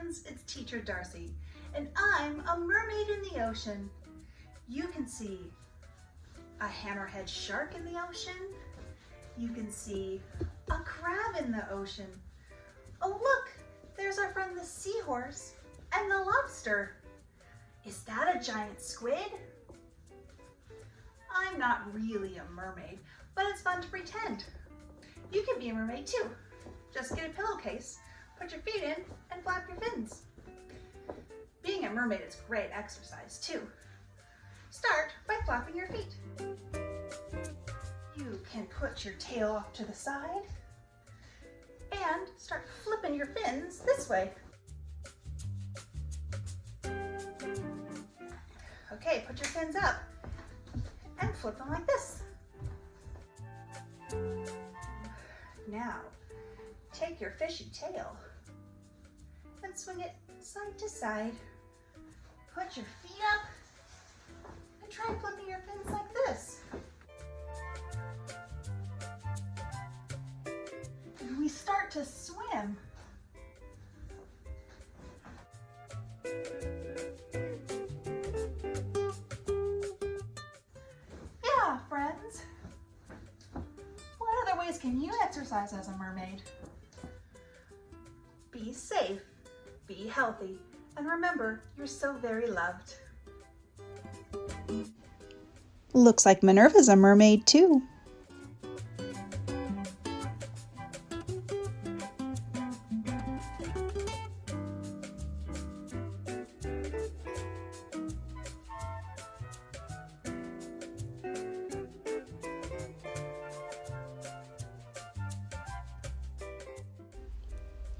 friends, it's Teacher Darcy, and I'm a mermaid in the ocean. You can see a hammerhead shark in the ocean. You can see a crab in the ocean. Oh look, there's our friend the seahorse and the lobster. Is that a giant squid? I'm not really a mermaid, but it's fun to pretend. You can be a mermaid too. Just get a pillowcase, put your feet in, and flap your fins. Being a mermaid is great exercise too. Start by flapping your feet. You can put your tail off to the side and start flipping your fins this way. Okay, put your fins up and flip them like this. Now, take your fishy tail and swing it side to side. Put your feet up and try flipping your fins like this. And we start to swim. Yeah, friends. What other ways can you exercise as a mermaid? Be safe, be healthy, and remember, you're so very loved. Looks like Minerva's a mermaid too.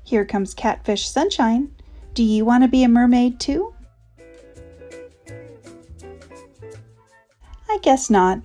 Here comes Catfish Sunshine. Do you want to be a mermaid too? I guess not.